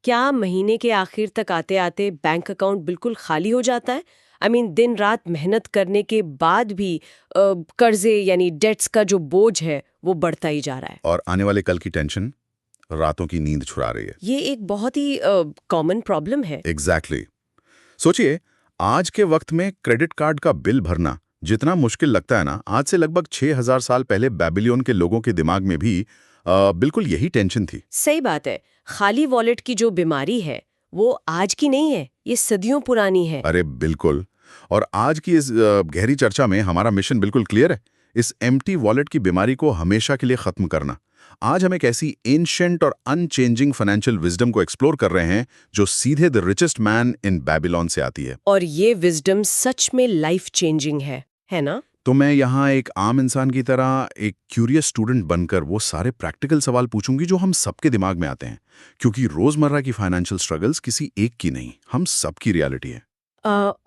क्या महीने के आखिर तक आते आते बैंक अकाउंट बिल्कुल खाली हो जाता है? दिन रात मेहनत करने के बाद भी कर्जे यानी डेट्स का जो बोझ है वो बढ़ता ही जा रहा है। और आने वाले कल की टेंशन रातों की नींद छुड़ा रही है। ये एक बहुत ही कॉमन प्रॉब्लम है। एग्जैक्टली सोचिए, आज के वक्त में क्रेडिट कार्ड का बिल भरना जितना मुश्किल लगता है ना, आज से लगभग 6000 साल पहले बेबीलोन के लोगों के दिमाग में भी बिल्कुल यही टेंशन थी। सही बात है। खाली वॉलेट की जो बीमारी है वो आज की नहीं है, ये सदियों पुरानी है। अरे बिल्कुल। और आज की इस गहरी चर्चा में हमारा मिशन बिल्कुल क्लियर है, इस एम्प्टी वॉलेट की बीमारी को हमेशा के लिए खत्म करना। आज हम एक ऐसी एंशिएंट और अनचेंजिंग फाइनेंशियल विजडम को एक्सप्लोर कर रहे हैं जो सीधे the richest man in Babylon से आती है। और ये विजडम सच में लाइफ चेंजिंग है ना? तो मैं यहाँ एक आम इंसान की तरह एक क्यूरियस स्टूडेंट बनकर वो सारे प्रैक्टिकल सवाल पूछूंगी जो हम सबके दिमाग में आते हैं, क्योंकि रोजमर्रा की फाइनेंशियल स्ट्रगल्स किसी एक की नहीं, हम सबकी रियलिटी है।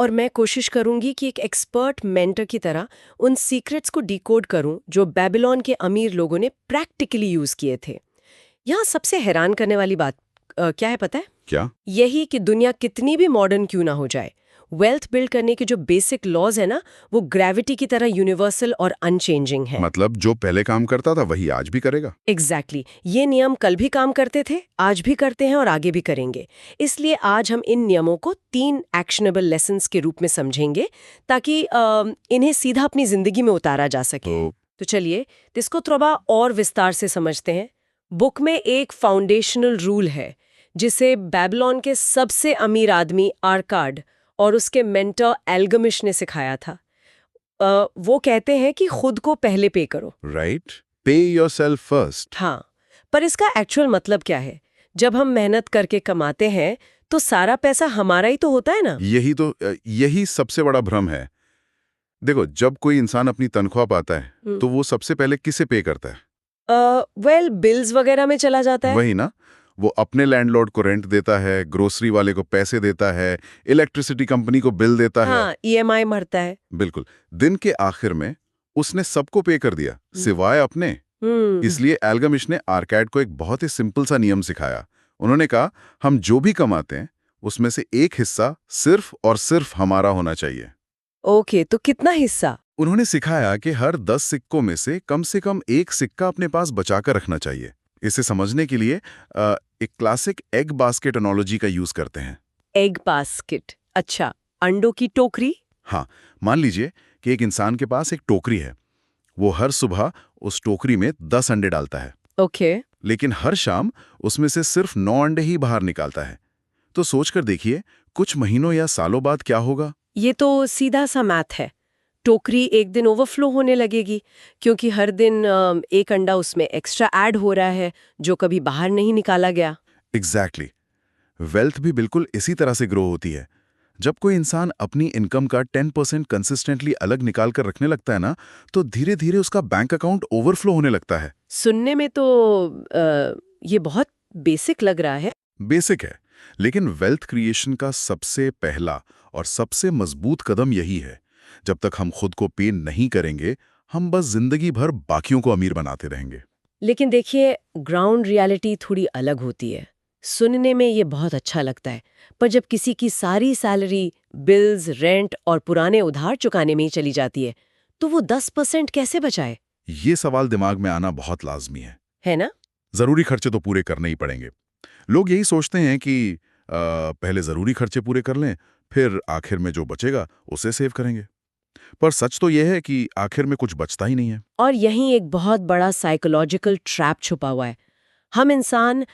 और मैं कोशिश करूंगी कि एक एक्सपर्ट मेंटर की तरह उन सीक्रेट्स को डिकोड करूं जो बेबीलोन के अमीर लोगों ने प्रैक्टिकली यूज किए थे। यहाँ सबसे हैरान करने वाली बात क्या है पता है? क्या? यही कि दुनिया कितनी भी मॉडर्न क्यों ना हो जाए, वेल्थ बिल्ड करने के जो बेसिक लॉज है ना, वो ग्रेविटी की तरह यूनिवर्सल और अनचेंजिंग है। मतलब जो पहले काम करता था वही आज भी करेगा। एग्जैक्टली ये नियम कल भी काम करते थे, आज भी करते हैं और आगे भी करेंगे। इसलिए आज हम इन नियमों को 3 एक्शनेबल लेसन्स के रूप में समझेंगे ताकि इन्हें सीधा अपनी जिंदगी में उतारा जा सके। तो चलिए इसको थोड़ा और विस्तार से समझते हैं। बुक में एक फाउंडेशनल रूल है जिसे बेबीलोन के सबसे अमीर आदमी आर्काड और उसके मेंटर एल्गमिश ने सिखाया था। वो कहते हैं कि खुद को पहले पे करो। राइट, पे योरसेल्फ फर्स्ट। हाँ, पर इसका एक्चुअल मतलब क्या है? जब हम मेहनत करके कमाते हैं तो सारा पैसा हमारा ही तो होता है ना? यही सबसे बड़ा भ्रम है। देखो, जब कोई इंसान अपनी तनख्वाह पाता है तो वो सबसे पहले किसे पे करता है? बिल्स वगैरह में चला जाता है। वही ना, वो अपने लैंडलॉर्ड को रेंट देता है, ग्रोसरी वाले को पैसे देता है, इलेक्ट्रिसिटी कंपनी को बिल देता है। हाँ, ईएमआई भरता है। बिल्कुल। दिन के आखिर में उसने सबको पे कर दिया सिवाय अपने। इसलिए एल्गमिश ने आर्कैड को एक बहुत ही सिंपल सा नियम सिखाया। उन्होंने कहा, हम जो भी कमाते हैं उसमें से एक हिस्सा सिर्फ और सिर्फ हमारा होना चाहिए। ओके, तो कितना हिस्सा? उन्होंने सिखाया कि हर 10 सिक्कों में से कम एक सिक्का अपने पास बचाकर रखना चाहिए। इसे समझने के लिए एक क्लासिक एग बास्केट एनालॉजी का यूज करते हैं। एग बास्केट, अच्छा, अंडों की टोकरी। हाँ, मान लीजिए कि एक इंसान के पास एक टोकरी है। वो हर सुबह उस टोकरी में 10 अंडे डालता है। ओके। लेकिन हर शाम उसमें से सिर्फ 9 अंडे ही बाहर निकालता है। तो सोचकर देखिए, कुछ महीनों या सालों बाद क्या होगा। ये तो सीधा सा मैथ है। टोकरी एक दिन ओवरफ्लो होने लगेगी क्योंकि हर दिन एक अंडा उसमें एक्स्ट्रा ऐड हो रहा है जो कभी बाहर नहीं निकाला गया। एग्जैक्टली। वेल्थ भी बिल्कुल इसी तरह से ग्रो होती है। जब कोई इंसान अपनी इनकम का 10% कंसिस्टेंटली अलग निकाल कर रखने लगता है ना, तो धीरे धीरे उसका बैंक अकाउंट ओवरफ्लो होने लगता है। सुनने में तो ये बहुत बेसिक लग रहा है। बेसिक है, लेकिन वेल्थ क्रिएशन का सबसे पहला और सबसे मजबूत कदम यही है। जब तक हम खुद को पे नहीं करेंगे, हम बस जिंदगी भर बाकियों को अमीर बनाते रहेंगे। लेकिन देखिए, ग्राउंड रियलिटी थोड़ी अलग होती है। सुनने में ये बहुत अच्छा लगता है, पर जब किसी की सारी सैलरी बिल्स, रेंट और पुराने उधार चुकाने में ही चली जाती है तो वो 10% कैसे बचाए? ये सवाल दिमाग में आना बहुत लाजमी है ना? जरूरी खर्चे तो पूरे करने ही पड़ेंगे। लोग यही सोचते हैं कि पहले जरूरी खर्चे पूरे कर लें, फिर आखिर में जो बचेगा उसे सेव करेंगे। पर सच तो यह है कि आखिर में कुछ बचता ही नहीं है। और यहीं एक बहुत बड़ा साइकोलॉजिकल ट्रैप छुपा हुआ है। हम इंसान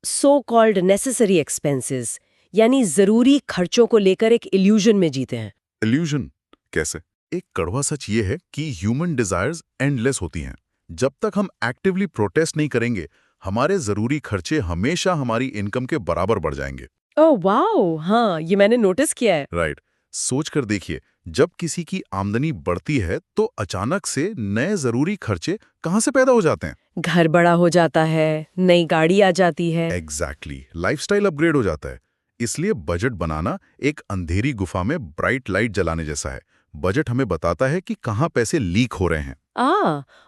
सो कॉल्ड नेसेसरी एक्सपेंसेस यानी जरूरी खर्चों को लेकर एक इल्यूजन में जीते हैं। इल्यूजन कैसे? एक कड़वा सच ये है कि ह्यूमन डिजायर्स एंडलेस होती हैं। जब तक हम एक्टिवली प्रोटेस्ट नहीं करेंगे, हमारे जरूरी खर्चे हमेशा हमारी इनकम के बराबर बढ़ जाएंगे। ओह वाओ, हाँ, ये मैंने नोटिस किया है। राइट। सोच कर देखिए, जब किसी की आमदनी बढ़ती है तो अचानक से नए जरूरी खर्चे कहां से पैदा हो जाते हैं? घर बड़ा हो जाता है, नई गाड़ी आ जाती है। एग्जैक्टली, लाइफस्टाइल अपग्रेड हो जाता है। इसलिए बजट बनाना एक अंधेरी गुफा में ब्राइट लाइट जलाने जैसा है। बजट हमें बताता है कि कहां पैसे लीक हो रहे हैं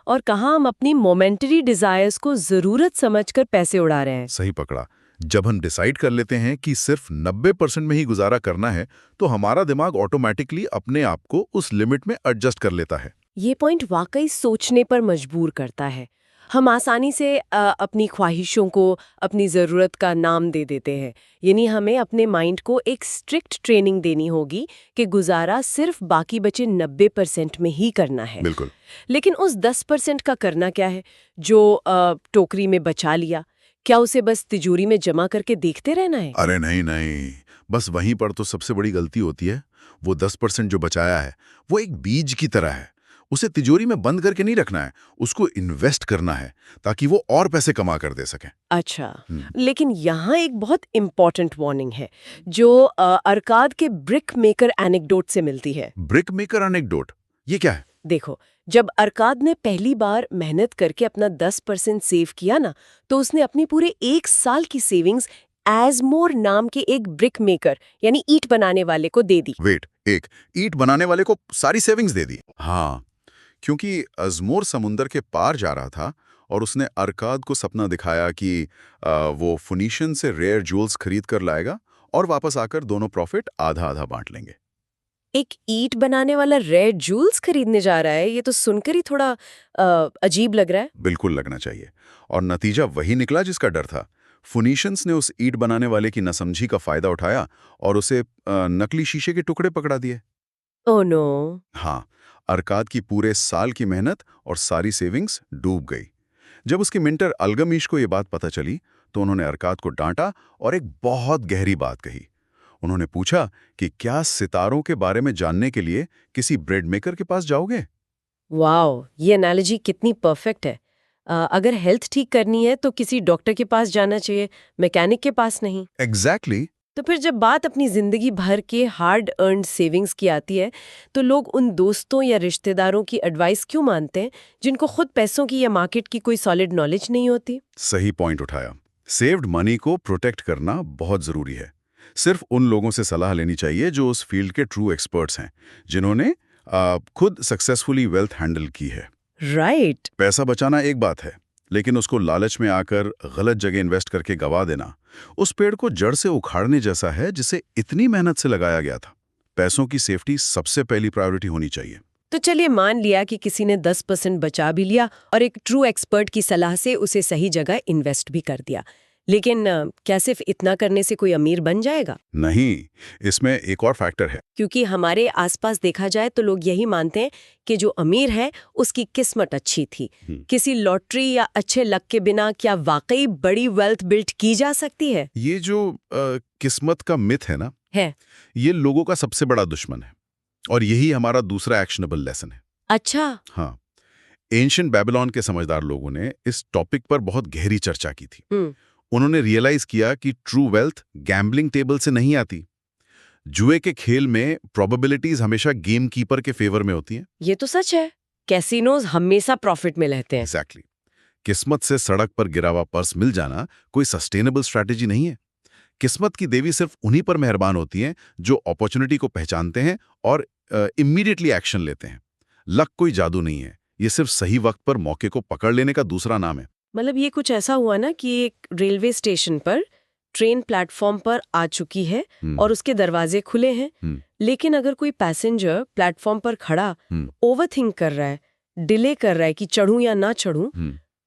और कहां हम अपनी मोमेंटरी डिजायर्स को जरूरत समझकर पैसे उड़ा रहे हैं। सही पकड़ा। जब हम डिसाइड कर लेते हैं कि सिर्फ 90% में ही गुजारा करना है, तो हमारा दिमाग ऑटोमेटिकली अपने आप को उस लिमिट में एडजस्ट कर लेता है। ये पॉइंट वाकई सोचने पर मजबूर करता है। हम आसानी से अपनी ख्वाहिशों को अपनी ज़रूरत का नाम दे देते हैं। यानी हमें अपने माइंड को एक स्ट्रिक्ट ट्रेनिंग देनी होगी कि गुजारा सिर्फ बाकी बचे 90% में ही करना है। बिल्कुल। लेकिन उस 10% का करना क्या है जो टोकरी में बचा लिया? क्या उसे बस तिजोरी में जमा करके देखते रहना है? अरे नहीं नहीं, बस वहीं पर तो सबसे बड़ी गलती होती है। वो 10% जो बचाया है, वो एक बीज की तरह है। उसे तिजोरी में बंद करके नहीं रखना है, उसको इन्वेस्ट करना है ताकि वो और पैसे कमा कर दे सके। अच्छा, लेकिन यहाँ एक बहुत इम्पॉर्टेंट वार्निंग है जो अरकाद के ब्रिक मेकर एनेक्डोट से मिलती है। ब्रिक मेकर एनेक्डोट, ये क्या है? देखो, जब अरकाद ने पहली बार मेहनत करके अपना 10% सेव किया ना, तो उसने अपनी पूरे 1 साल की सेविंग्स एजमोर नाम के एक ब्रिक मेकर यानी ईंट बनाने वाले को दे दी। वेट, एक ईंट बनाने वाले को सारी सेविंग्स दे दी? हाँ, क्योंकि अजमोर समुंदर के पार जा रहा था और उसने अरकाद को सपना दिखाया कि वो फुनीशियन से रेयर ज्वेल्स खरीद कर लाएगा और वापस आकर दोनों प्रॉफिट आधा आधा बांट लेंगे। एक ईंट बनाने वाला रेयर जूल्स खरीदने जा रहा है, ये तो सुनकर ही थोड़ा अजीब लग रहा है। बिल्कुल लगना चाहिए, और नतीजा वही निकला जिसका डर था। फुनीशियंस ने उस ईंट बनाने वाले की नासमझी का फायदा उठाया और उसे नकली शीशे के टुकड़े पकड़ा दिए। Oh no. हाँ, अरकाद की पूरे साल की मेहनत और सारी सेविंग्स डूब गई। जब उसके मिंटर अलगमीश को ये बात पता चली, तो उन्होंने अरकाद को डांटा और एक बहुत गहरी बात कही। उन्होंने पूछा कि क्या सितारों के बारे में जानने के लिए किसी ब्रेड मेकर के पास जाओगे? वाओ, ये एनालॉजी कितनी परफेक्ट है। अगर हेल्थ ठीक करनी है तो किसी डॉक्टर के पास जाना चाहिए, मैकेनिक के पास नहीं। एग्जैक्टली। तो फिर जब बात अपनी जिंदगी भर के हार्ड अर्न्ड सेविंग्स की आती है, तो लोग उन दोस्तों या रिश्तेदारों की एडवाइस क्यों मानते हैं जिनको खुद पैसों की या मार्केट की कोई सॉलिड नॉलेज नहीं होती? सही पॉइंट उठाया। सेव्ड मनी को प्रोटेक्ट करना बहुत जरूरी है। सिर्फ उन लोगों से सलाह लेनी चाहिए जो उस फील्ड के ट्रू एक्सपर्ट्स हैं, जिन्होंने खुद सक्सेसफुली वेल्थ हैंडल की है। राइट। पैसा बचाना एक बात है, लेकिन उसको लालच में आकर गलत जगह इन्वेस्ट करके गवा देना उस पेड़ को जड़ से उखाड़ने जैसा है जिसे इतनी मेहनत से लगाया गया था। पैसों की सेफ्टी सबसे पहली प्रायोरिटी होनी चाहिए। तो चलिए मान लिया कि किसी ने 10% बचा भी लिया और एक ट्रू एक्सपर्ट की सलाह से उसे सही जगह इन्वेस्ट भी कर दिया, लेकिन क्या सिर्फ इतना करने से कोई अमीर बन जाएगा? नहीं, इसमें एक और फैक्टर है। क्योंकि हमारे आसपास देखा जाए तो लोग यही मानते हैं कि जो अमीर है उसकी किस्मत अच्छी थी। किसी लॉटरी या अच्छे लक के बिना क्या वाकई बड़ी वेल्थ बिल्ड की जा सकती है? ये जो किस्मत का मिथ है ना, ये लोगों का सबसे बड़ा दुश्मन है, और यही हमारा दूसरा एक्शनेबल लेसन है। अच्छा। हाँ, एंशिएंट बेबीलोन के समझदार लोगों ने इस टॉपिक पर बहुत गहरी चर्चा की थी। उन्होंने रियलाइज किया कि ट्रू वेल्थ गैम्बलिंग टेबल से नहीं आती। जुए के खेल में प्रोबेबिलिटीज हमेशा गेम कीपर के फेवर में होती हैं। ये तो सच है, कैसीनोज हमेशा प्रॉफिट में रहते हैं। एग्जैक्टली। किस्मत से सड़क पर गिरा हुआ पर्स मिल जाना कोई सस्टेनेबल स्ट्रैटेजी नहीं है। किस्मत की देवी सिर्फ उन्हीं पर मेहरबान होती हैं जो अपॉर्चुनिटी को पहचानते हैं और इमीडिएटली एक्शन लेते हैं। लक कोई जादू नहीं है, ये सिर्फ सही वक्त पर मौके को पकड़ लेने का दूसरा नाम है। मतलब ये कुछ ऐसा हुआ ना कि एक रेलवे स्टेशन पर ट्रेन प्लेटफॉर्म पर आ चुकी है और उसके दरवाजे खुले हैं, लेकिन अगर कोई पैसेंजर प्लेटफॉर्म पर खड़ा ओवरथिंक कर रहा है, डिले कर रहा है कि चढ़ूं या ना चढ़ूं,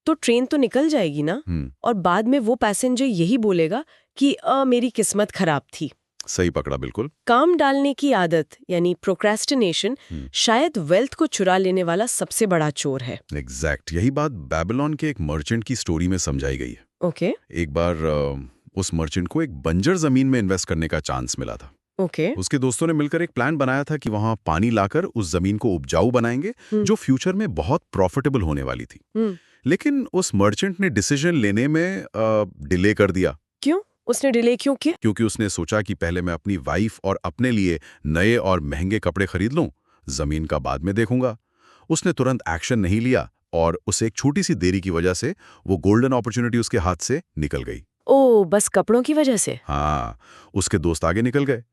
तो ट्रेन तो निकल जाएगी ना, और बाद में वो पैसेंजर यही बोलेगा कि मेरी किस्मत खराब थी। सही पकड़ा, बिल्कुल। काम डालने की आदत यानी प्रोक्रेस्टिनेशन शायद वेल्थ को चुरा लेने वाला सबसे बड़ा चोर है। एग्जैक्ट। यही बात बेबीलोन के एक मर्चेंट की स्टोरी में समझाई गई है। ओके। एक बार उस मर्चेंट को एक बंजर जमीन में इन्वेस्ट करने का चांस मिला था। ओके। उसके दोस्तों ने मिलकर एक प्लान बनाया था कि वहां पानी लाकर उस जमीन को उपजाऊ बनाएंगे, जो फ्यूचर में बहुत प्रॉफिटेबल होने वाली थी। लेकिन उस मर्चेंट ने डिसीजन लेने में डिले कर दिया। क्यों? उसने डिले क्यों किया? क्योंकि उसने सोचा कि पहले मैं अपनी वाइफ और अपने लिए नए और महंगे कपड़े खरीद लूं, जमीन का बाद में देखूंगा। उसने तुरंत एक्शन नहीं लिया और उसे एक छोटी सी देरी की वजह से वो गोल्डन अपॉर्चुनिटी उसके हाथ से निकल गई। ओह, बस कपड़ों की वजह से? हाँ, उसके दोस्त आगे निकल गए,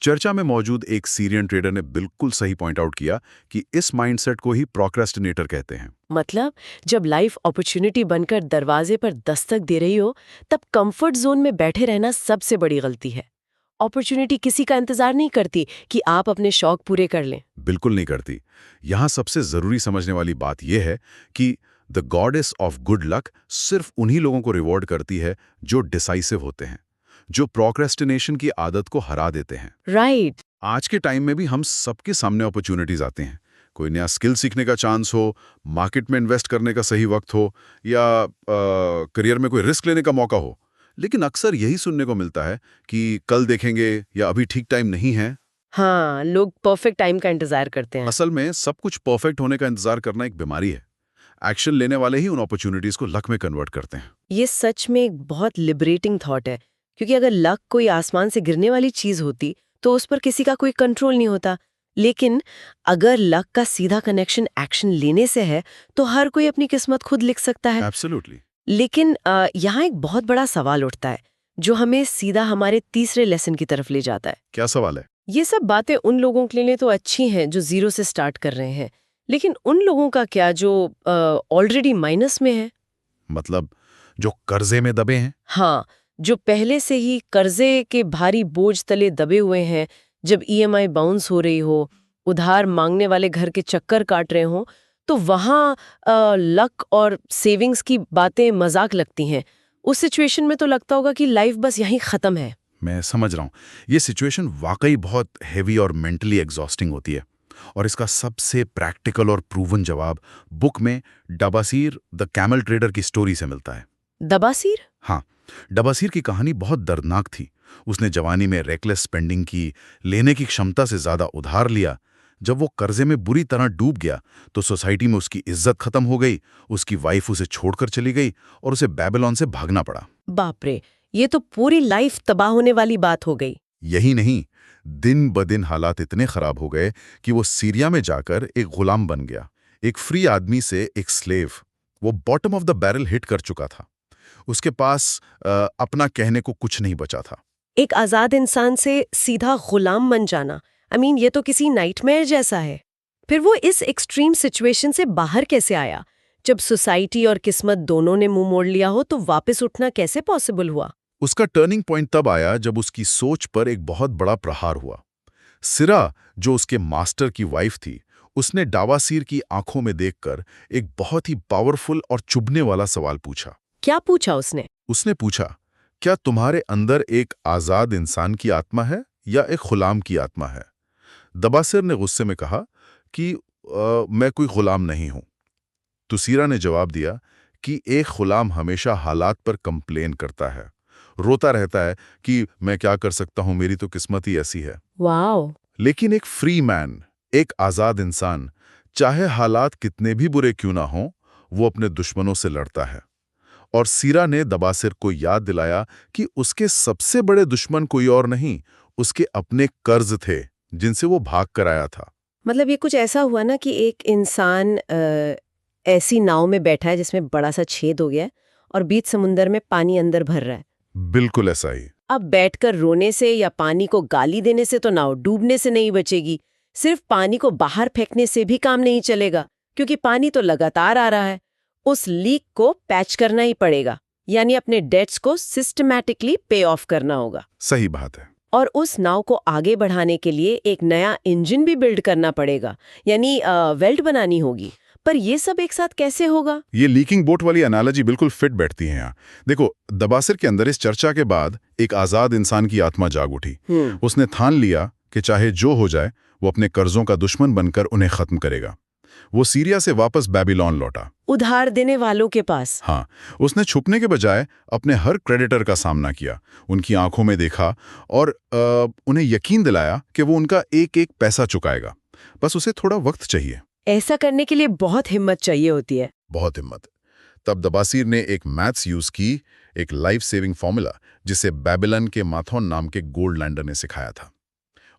चर्चा में मौजूद एक सीरियन ट्रेडर ने बिल्कुल सही पॉइंट आउट किया कि इस माइंडसेट को ही प्रोक्रेस्टिनेटर कहते हैं। मतलब जब लाइफ अपॉर्चुनिटी बनकर दरवाजे पर दस्तक दे रही हो, तब कंफर्ट जोन में बैठे रहना सबसे बड़ी गलती है। अपॉर्चुनिटी किसी का इंतजार नहीं करती कि आप अपने शौक पूरे कर लें। बिल्कुल नहीं करती। यहाँ सबसे जरूरी समझने वाली बात यह है कि the goddess of good luck सिर्फ उन्हीं लोगों को रिवॉर्ड करती है जो डिसाइसिव होते हैं, जो प्रोक्रेस्टिनेशन की आदत को हरा देते हैं। राइट। आज के टाइम में भी हम सबके सामने अपॉर्चुनिटीज आते हैं। कोई नया स्किल सीखने का चांस हो, मार्केट में इन्वेस्ट करने का सही वक्त हो, या करियर में कोई रिस्क लेने का मौका हो। लेकिन अक्सर यही सुनने को मिलता है कि कल देखेंगे या अभी ठीक टाइम नहीं है। हाँ, लोग परफेक्ट टाइम का इंतजार करते हैं। असल में सब कुछ परफेक्ट होने का इंतजार करना एक बीमारी है। एक्शन लेने वाले ही उन अपॉर्चुनिटीज को लक में कन्वर्ट करते हैं। ये सच में एक बहुत लिबरेटिंग थॉट है, क्योंकि अगर लक कोई आसमान से गिरने वाली चीज होती तो उस पर किसी का कोई कंट्रोल नहीं होता। लेकिन अगर लक का सीधा कनेक्शन एक्शन लेने से है, तो हर कोई अपनी किस्मत खुद लिख सकता है। एब्सोल्युटली। लेकिन यहाँ एक बहुत बड़ा सवाल उठता है, जो हमें सीधा हमारे तीसरे लेसन की तरफ ले जाता है। क्या सवाल है? ये सब बातें उन लोगों के लिए तो अच्छी हैं जो जीरो से स्टार्ट कर रहे हैं, लेकिन उन लोगों का क्या जो ऑलरेडी माइनस में है? मतलब जो कर्जे में दबे हैं? हाँ, जो पहले से ही कर्जे के भारी बोझ तले दबे हुए हैं। जब ईएमआई बाउंस हो रही हो, उधार मांगने वाले घर के चक्कर काट रहे हो, तो वहाँ लक और सेविंग्स की बातें मजाक लगती हैं। उस सिचुएशन में तो लगता होगा कि लाइफ बस यहीं खत्म है। मैं समझ रहा हूँ। ये सिचुएशन वाकई बहुत हेवी और मेंटली एग्जॉस्टिंग होती है। और इसका सबसे प्रैक्टिकल और प्रूवन जवाब बुक में डबासीर द कैमल ट्रेडर की स्टोरी से मिलता है। दबासीर? हाँ, डबासीर की कहानी बहुत दर्दनाक थी। उसने जवानी में रेकलेस स्पेंडिंग की, लेने की क्षमता से ज्यादा उधार लिया। जब वो कर्जे में बुरी तरह डूब गया तो सोसाइटी में उसकी इज्जत खत्म हो गई, उसकी वाइफ उसे छोड़कर चली गई और उसे बेबीलोन से भागना पड़ा। बाप रे, ये तो पूरी लाइफ तबाह होने वाली बात हो गई। यही नहीं, दिन ब दिन हालात इतने खराब हो गए कि वो सीरिया में जाकर एक गुलाम बन गया। एक फ्री आदमी से एक स्लेव। वो bottom of the barrel hit कर चुका था। उसके पास अपना कहने को कुछ नहीं बचा था। एक आजाद इंसान से सीधा गुलाम बन जाना, ये तो किसी नाइटमेयर जैसा है। फिर वो इस एक्सट्रीम सिचुएशन से बाहर कैसे आया? जब सोसाइटी और किस्मत दोनों ने मुंह मोड़ लिया हो, तो वापस उठना कैसे पॉसिबल हुआ? उसका टर्निंग पॉइंट तब आया जब उसकी सोच पर एक बहुत बड़ा प्रहार हुआ। सिरा, जो उसके मास्टर की वाइफ थी, उसने डावासीर की आंखों में देखकर एक बहुत ही पावरफुल और चुभने वाला सवाल पूछा। क्या पूछा उसने? उसने पूछा, क्या तुम्हारे अंदर एक आजाद इंसान की आत्मा है या एक गुलाम की आत्मा है? दबासिर ने गुस्से में कहा कि मैं कोई गुलाम नहीं हूं। तो सीरा ने जवाब दिया कि एक गुलाम हमेशा हालात पर कंप्लेन करता है, रोता रहता है कि मैं क्या कर सकता हूं, मेरी तो किस्मत ही ऐसी है। वाओ! लेकिन एक फ्री मैन, एक आजाद इंसान, चाहे हालात कितने भी बुरे क्यों ना हों, वो अपने दुश्मनों से लड़ता है। और सीरा ने दबासिर को याद दिलाया कि उसके सबसे बड़े दुश्मन कोई और नहीं, उसके अपने कर्ज थे जिनसे वो भाग कर आया था। मतलब ये कुछ ऐसा हुआ ना कि एक इंसान ऐसी नाव में बैठा है जिसमें बड़ा सा छेद हो गया है और बीच समुंदर में पानी अंदर भर रहा है। बिल्कुल ऐसा ही। अब बैठकर रोने से या पानी को गाली देने से तो नाव डूबने से नहीं बचेगी। सिर्फ पानी को बाहर फेंकने से भी काम नहीं चलेगा, क्योंकि पानी तो लगातार आ रहा है। उस लीक को पैच करना ही पड़ेगा, यानी अपने डेट्स को सिस्टमैटिकली पे ऑफ करना होगा। सही बात है। और उस नाव को आगे बढ़ाने के लिए एक नया इंजन भी बिल्ड करना पड़ेगा, यानी वेल्ट बनानी होगी। पर ये सब एक साथ कैसे होगा? ये लीकिंग बोट वाली एनालॉजी बिल्कुल फिट बैठती है यहाँ। देखो, दबासिर के अंदर इस चर्चा के बाद एक आजाद इंसान की आत्मा जाग उठी। उसने ठान लिया कि चाहे जो हो जाए, वो अपने कर्जों का दुश्मन बनकर उन्हें खत्म करेगा। वो सीरिया से वापस बेबीलोन लौटा, उधार देने वालों के पास। हाँ, उसने छुपने के बजाय अपने हर क्रेडिटर का सामना किया, उनकी आंखों में देखा और उन्हें यकीन दिलाया कि वो उनका एक एक पैसा चुकाएगा। बस उसे थोड़ा वक्त चाहिए। ऐसा करने के लिए बहुत हिम्मत चाहिए होती है। बहुत हिम्मत। तब दबासिर ने एक मैथ्स यूज की, एक लाइफ सेविंग फॉर्मूला, जिसे बेबीलोन के माथोन नाम के गोल्ड लैंडर ने सिखाया था।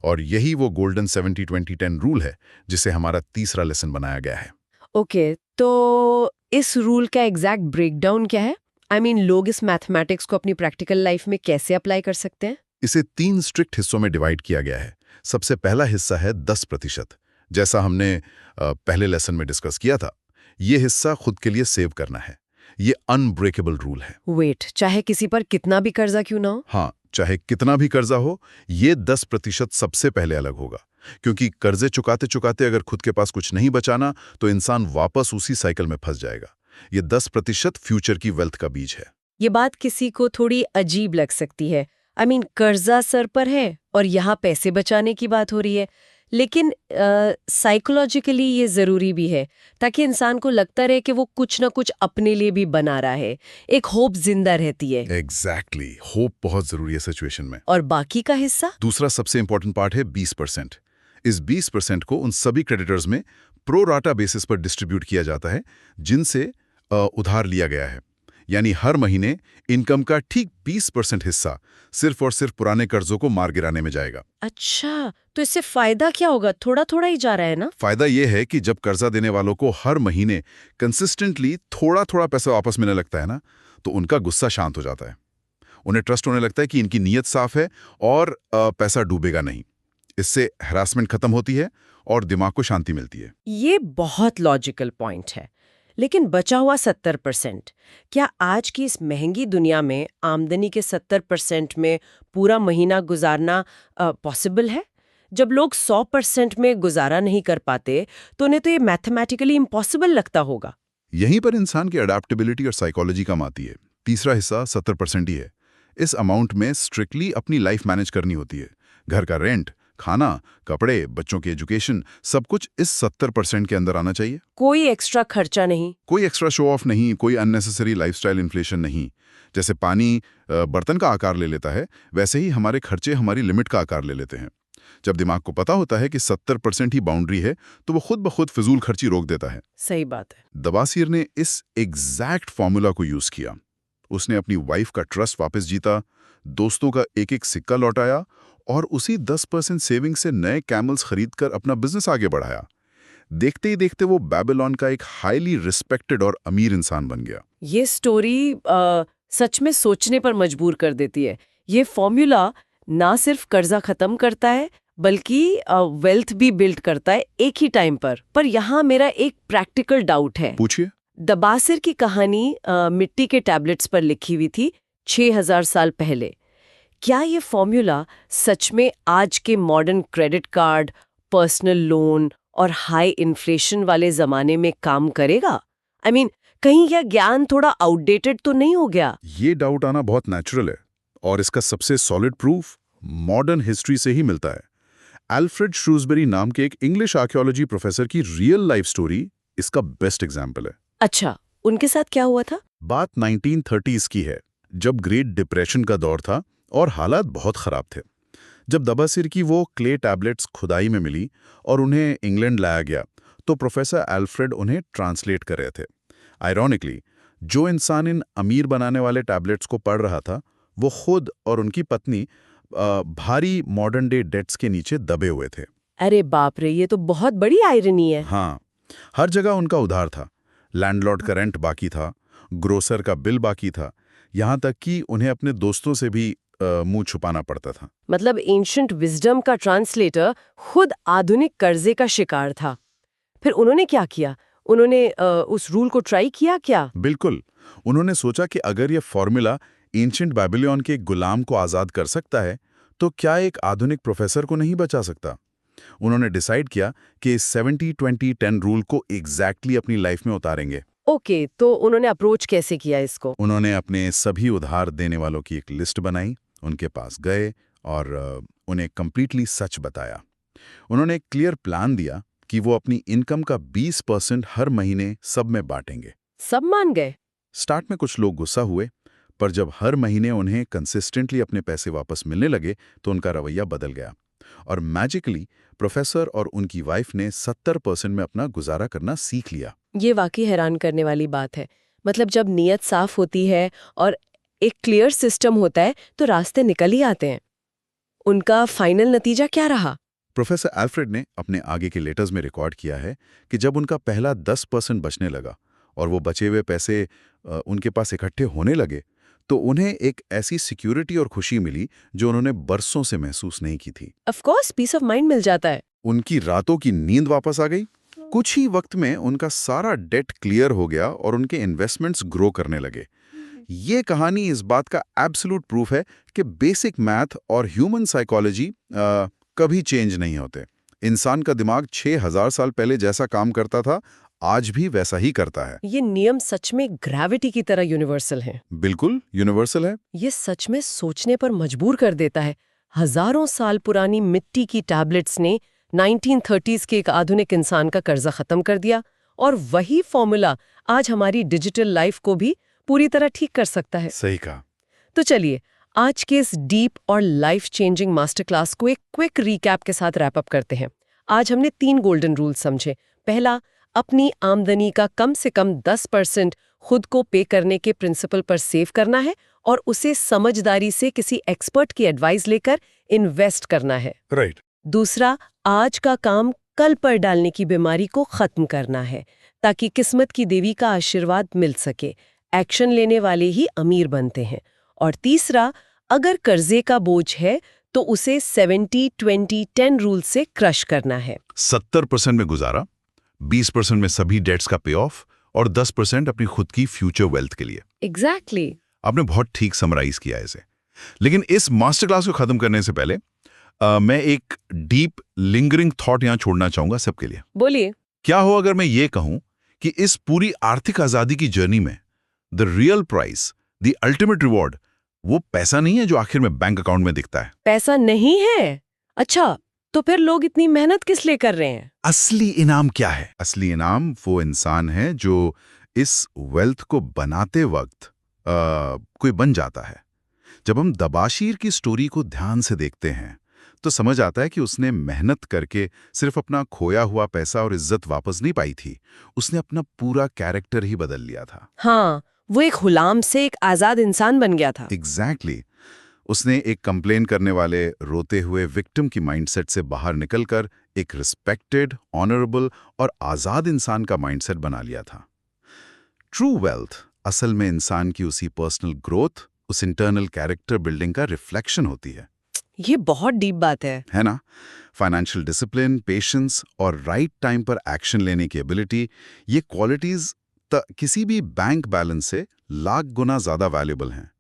और यही वो गोल्डन 70-20-10 रूल है जिसे हमारा तीसरा लेसन बनाया गया है। ओके, तो इस रूल का एग्जैक्ट ब्रेकडाउन क्या है? लोग इस मैथमेटिक्स को अपनी प्रैक्टिकल लाइफ में कैसे अप्लाई कर सकते हैं? इसे 3 स्ट्रिक्ट हिस्सों में डिवाइड किया गया है। सबसे पहला हिस्सा है 10%, जैसा हमने पहले लेसन में डिस्कस किया था। ये हिस्सा खुद के लिए सेव करना है। ये अनब्रेकेबल रूल है। वेट, चाहे किसी पर कितना भी कर्जा क्यों ना हो? हाँ, चाहे कितना भी कर्जा हो, ये 10% सबसे पहले अलग होगा, क्योंकि कर्जे चुकाते चुकाते अगर खुद के पास कुछ नहीं बचाना तो इंसान वापस उसी साइकिल में फंस जाएगा। ये 10% फ्यूचर की वेल्थ का बीज है। ये बात किसी को थोड़ी अजीब लग सकती है। कर्जा सर पर है और यहाँ पैसे बचाने की बात हो रही है, लेकिन साइकोलॉजिकली ये ज़रूरी भी है ताकि इंसान को लगता रहे कि वो कुछ ना कुछ अपने लिए भी बना रहा है। एक होप जिंदा रहती है। एग्जैक्टली, होप बहुत जरूरी है सिचुएशन में। और बाकी का हिस्सा? दूसरा सबसे इंपॉर्टेंट पार्ट है 20%। इस 20% को उन सभी क्रेडिटर्स में प्रो राटा बेसिस पर डिस्ट्रीब्यूट किया जाता है जिनसे उधार लिया गया है। यानी हर महीने इनकम का ठीक 20% हिस्सा सिर्फ और सिर्फ पुराने कर्जों को मार गिराने में जाएगा। अच्छा, तो इससे फायदा क्या होगा? थोड़ा थोड़ा ही जा रहा है ना? फायदा यह है कि जब कर्जा देने वालों को हर महीने कंसिस्टेंटली थोड़ा थोड़ा पैसा वापस मिलने लगता है ना, तो उनका गुस्सा शांत हो जाता है। उन्हें ट्रस्ट होने लगता है कि इनकी नीयत साफ है और पैसा डूबेगा नहीं। इससे हैरासमेंट खत्म होती है और दिमाग को शांति मिलती है। ये बहुत लॉजिकल पॉइंट है। लेकिन बचा हुआ 70%, क्या आज की इस महंगी दुनिया में आमदनी के 70% में पूरा महीना गुजारना पॉसिबल है? जब लोग 100% में गुजारा नहीं कर पाते तो उन्हें तो ये मैथमेटिकली इम्पॉसिबल लगता होगा। यहीं पर इंसान की अडेप्टेबिलिटी और साइकोलॉजी काम आती है। तीसरा हिस्सा 70% ही है। इस अमाउंट में स्ट्रिक्टली अपनी लाइफ मैनेज करनी होती है। घर का रेंट, खाना, कपड़े, बच्चों की एजुकेशन, सब कुछ इस 70% के अंदर आना चाहिए। कोई एक्स्ट्रा खर्चा नहीं? कोई एक्स्ट्रा शो ऑफ नहीं, कोई अननेसेसरी लाइफस्टाइल इन्फ्लेशन नहीं। जैसे पानी बर्तन का आकार ले लेता है, वैसे ही हमारे खर्चे हमारी लिमिट का आकार ले लेते हैं। जब दिमाग को पता होता है कि 70% ही बाउंड्री है, तो वो खुद ब खुद फिजूल खर्ची रोक देता है। सही बात है। दबासिर ने इस एग्जैक्ट फॉर्मूला को यूज किया। उसने अपनी वाइफ का ट्रस्ट वापस जीता, दोस्तों का एक एक सिक्का लौटाया और उसी 10% सेविंग से नए कैमल्स खरीदकर अपना बिजनेस आगे बढ़ाया। देखते ही देखते वो बेबीलोन का एक हाईली रिस्पेक्टेड और अमीर इंसान बन गया। ये स्टोरी सच में सोचने पर मजबूर कर देती है। ये फॉर्मूला ना सिर्फ कर्जा खत्म करता है बल्कि वेल्थ भी बिल्ड करता है एक ही टाइम पर यहाँ मेरा एक प्रैक्टिकल डाउट है। पूछिए। दबासिर की कहानी मिट्टी के टैबलेट्स पर लिखी हुई थी 6000 साल पहले। क्या ये फॉर्मूला सच में आज के modern credit card, personal loan और हाई इन्फ्लेशन वाले जमाने में काम करेगा? कहीं यह ज्ञान थोड़ा आउटडेटेड तो नहीं हो गया? ये डाउट आना बहुत नेचुरल है और इसका सबसे सॉलिड प्रूफ मॉडर्न हिस्ट्री से ही मिलता है। अल्फ्रेड श्रूसबेरी नाम के एक इंग्लिश आर्कियोलॉजी प्रोफेसर की रियल लाइफ स्टोरी इसका बेस्ट एग्जाम्पल है। अच्छा, उनके साथ क्या हुआ था? बात 1930s की है, जब ग्रेट डिप्रेशन का दौर था और हालात बहुत खराब थे। जब दबासिर की वो क्ले टैबलेट्स खुदाई में मिली और उन्हें इंग्लैंड लाया गया, तो प्रोफेसर अल्फ्रेड उन्हें ट्रांसलेट कर रहे थे। आयरॉनिकली, जो इंसान इन अमीर बनाने वाले टैबलेट्स को पढ़ रहा था, वो खुद और उनकी पत्नी भारी मॉडर्न डे डेट्स के नीचे दबे हुए थे। अरे बाप रे, ये तो बहुत बड़ी आयरनी है। हाँ, हर जगह उनका उधार था। लैंडलॉर्ड का रेंट बाकी था, ग्रोसर का बिल बाकी था, यहाँ तक कि उन्हें अपने दोस्तों से भी मुंह छुपाना पड़ता था। मतलब एंशिएंट विजडम का ट्रांसलेटर खुद आधुनिक कर्जे का शिकार था। फिर उन्होंने क्या किया? उन्होंने उस रूल को ट्राई किया क्या? बिल्कुल। उन्होंने सोचा कि अगर ये फॉर्मूला एंशिएंट बेबीलोन के गुलाम को आज़ाद कर सकता है, तो क्या एक आधुनिक प्रोफेसर को नहीं बचा सकता? उन्होंने डिसाइड किया कि 70-20-10 रूल को एग्जैक्टली अपनी लाइफ में उतारेंगे। ओके, तो उन्होंने अप्रोच कैसे किया इसको? उन्होंने अपने सभी उधार देने वालों की एक लिस्ट बनाई, उनके पास गए और उन्हें कंप्लीटली सच बताया। उन्होंने एक क्लियर प्लान दिया कि वो अपनी इनकम का 20% हर महीने सब में बांटेंगे। सब मान गए? स्टार्ट में कुछ लोग गुस्सा हुए, पर जब हर महीने उन्हें कंसिस्टेंटली अपने पैसे वापस मिलने लगे तो उनका रवैया बदल गया और मैजिकली प्रोफेसर और उनकी वाइफ ने 70% में अपना गुजारा करना सीख लिया। ये वाकई हैरान करने वाली बात है। मतलब जब नीयत साफ होती है और एक क्लियर सिस्टम होता है तो रास्ते निकल ही आते हैं। उनका फाइनल नतीजा क्या रहा? प्रोफेसर अल्फ्रेड ने अपने आगे के लेटर्स में रिकॉर्ड किया है कि जब उनका पहला 10% बचने लगा और वो बचे हुए पैसे उनके पास इकट्ठे होने लगे, तो उन्हें एक ऐसी सिक्योरिटी और खुशी मिली जो उन्होंने बरसों से महसूस नहीं की थी। Of course peace of mind मिल जाता है। उनकी रातों की नींद वापस आ गई। कुछ ही वक्त में उनका सारा डेट क्लियर हो गया और उनके इन्वेस्टमेंट्स ग्रो करने लगे। ये कहानी इस बात का एब्सोल्यूट प्रूफ है कि बेसिक मैथ और ह्यूमन साइकोलॉजी कभी चेंज नहीं होते। इंसान का दिमाग 6000 साल पहले जैसा काम करता था, आज भी वैसा ही करता है। ये नियम सच में ग्रेविटी की तरह यूनिवर्सल हैं। बिल्कुल यूनिवर्सल है। ये सच में सोचने पर मजबूर कर देता है। हजारों साल पुरानी मिट्टी की टैबलेट्स ने 1930s के एक आधुनिक इंसान का कर्जा खत्म कर दिया, और वही फॉर्मूला आज हमारी डिजिटल लाइफ को भी पूरी तरह ठीक कर सकता है। सही कहा। तो चलिए आज के इस डीप और लाइफ चेंजिंग मास्टर क्लास को एक क्विक रिकैप के साथ रैप अप करते हैं। आज हमने 3 गोल्डन रूल समझे। पहला, अपनी आमदनी का कम से कम 10% खुद को पे करने के प्रिंसिपल पर सेव करना है और उसे समझदारी से किसी एक्सपर्ट की एडवाइस लेकर इन्वेस्ट करना है। राइट। दूसरा, आज का काम कल पर डालने की बीमारी को खत्म करना है ताकि किस्मत की देवी का आशीर्वाद मिल सके। एक्शन लेने वाले ही अमीर बनते हैं। और तीसरा, अगर कर्जे का बोझ है तो उसे 70-20-10 रूल से क्रश करना है। 70% में गुजारा, 20% में सभी डेट्स का पे ऑफ और 10% अपनी खुद की फ्यूचर वेल्थ के लिए। एग्जैक्टली। आपने बहुत ठीक समराइज किया इसे। लेकिन इस मास्टर क्लास को खत्म करने से पहले मैं एक डीप लिंगरिंग थॉट यहां छोड़ना चाहूंगा सबके लिए। बोलिए। क्या हो अगर मैं ये कहूं कि इस पूरी आर्थिक आजादी की जर्नी में the real price, the ultimate reward, वो पैसा नहीं है जो आखिर में बैंक अकाउंट में दिखता है। पैसा नहीं है? अच्छा, तो फिर लोग इतनी मेहनत किस लिए कर रहे हैं? असली इनाम क्या है? असली इनाम वो इंसान है जो इस वेल्थ को बनाते वक्त कोई बन जाता है। जब हम दबाशीर की स्टोरी को ध्यान से देखते हैं तो समझ आता है कि उसने मेहनत करके सिर्फ अपना खोया हुआ पैसा और इज्जत वापस नहीं पाई थी, उसने अपना पूरा कैरेक्टर ही बदल लिया था। हाँ, वो एक गुलाम से एक आजाद इंसान बन गया था। एग्जैक्टली। उसने एक कंप्लेन करने वाले रोते हुए विक्टिम की माइंडसेट से बाहर निकलकर एक रिस्पेक्टेड, ऑनरेबल और आजाद इंसान का माइंडसेट बना लिया था। ट्रू वेल्थ असल में इंसान की उसी पर्सनल ग्रोथ, उस इंटरनल कैरेक्टर बिल्डिंग का रिफ्लेक्शन होती है। ये बहुत डीप बात है ना? फाइनेंशियल डिसिप्लिन, पेशेंस और राइट टाइम पर एक्शन लेने की एबिलिटी, ये क्वालिटीज किसी भी बैंक बैलेंस से लाख गुना ज्यादा वैल्यूएबल हैं।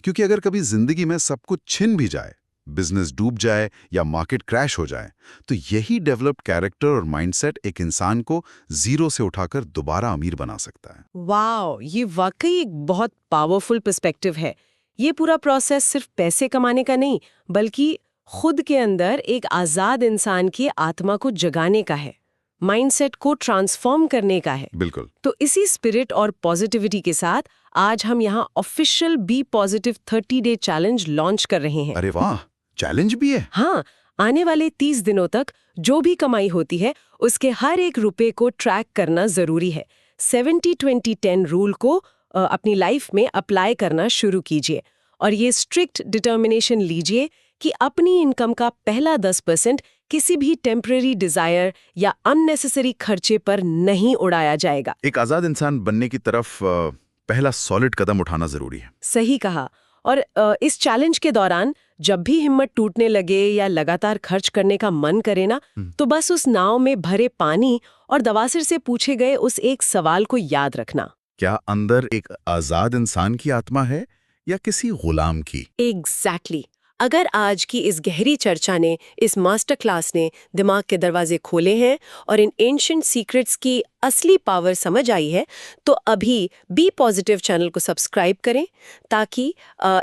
क्योंकि अगर कभी जिंदगी में सब कुछ छिन भी जाए, बिजनेस डूब जाए या मार्केट क्रैश हो जाए, तो यही डेवलप्ड कैरेक्टर और माइंडसेट एक इंसान को जीरो से उठाकर दोबारा अमीर बना सकता है। वाओ, ये वाकई एक बहुत पावरफुल पर्सपेक्टिव है। ये पूरा प्रोसेस सिर्फ पैसे कमाने का नहीं, बल्कि खुद के अंदर एक आजाद इंसान की आत्मा को जगाने का है, माइंडसेट को ट्रांसफॉर्म करने का है। बिल्कुल। तो इसी स्पिरिट और पॉजिटिविटी के साथ आज हम यहाँ official be positive 30 day challenge launch कर रहे हैं। अरे वाह, चैलेंज भी है? हाँ, आने वाले 30 दिनों तक जो भी कमाई होती है उसके हर एक रुपए को ट्रैक करना जरूरी है। 70-20-10 रूल को अपनी लाइफ में अप्लाई करना शुरू कीजिए और ये स्ट्रिक्ट डिटर्मिनेशन लीजिए कि अपनी इनकम का पहला 10% किसी भी टेम्पररी डिजायर या अननेसेसरी खर्चे पर नहीं उड़ाया जाएगा। एक आजाद इंसान बनने की तरफ पहला सॉलिड कदम उठाना जरूरी है। सही कहा। और इस चैलेंज के दौरान जब भी हिम्मत टूटने लगे या लगातार खर्च करने का मन करे ना, तो बस उस नाव में भरे पानी और दवासिर से पूछे गए उस एक सवाल को याद रखना। क्या अंदर एक आजाद इंसान की आत्मा है या किसी गुलाम की? एग्जैक्टली। अगर आज की इस गहरी चर्चा ने, इस मास्टर क्लास ने दिमाग के दरवाजे खोले हैं और इन एंशिएंट सीक्रेट्स की असली पावर समझ आई है, तो अभी बी पॉजिटिव चैनल को सब्सक्राइब करें ताकि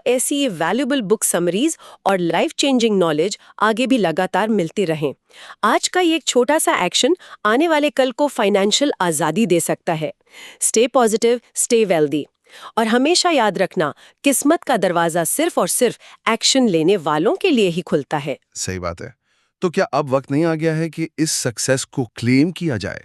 ऐसी वैल्यूएबल बुक समरीज और लाइफ चेंजिंग नॉलेज आगे भी लगातार मिलती रहें। आज का ये एक छोटा सा एक्शन आने वाले कल को फाइनेंशियल आज़ादी दे सकता है। Stay positive, stay wealthy. और हमेशा याद रखना, किस्मत का दरवाजा सिर्फ और सिर्फ एक्शन लेने वालों के लिए ही खुलता है। सही बात है। तो क्या अब वक्त नहीं आ गया है कि इस सक्सेस को क्लेम किया जाए?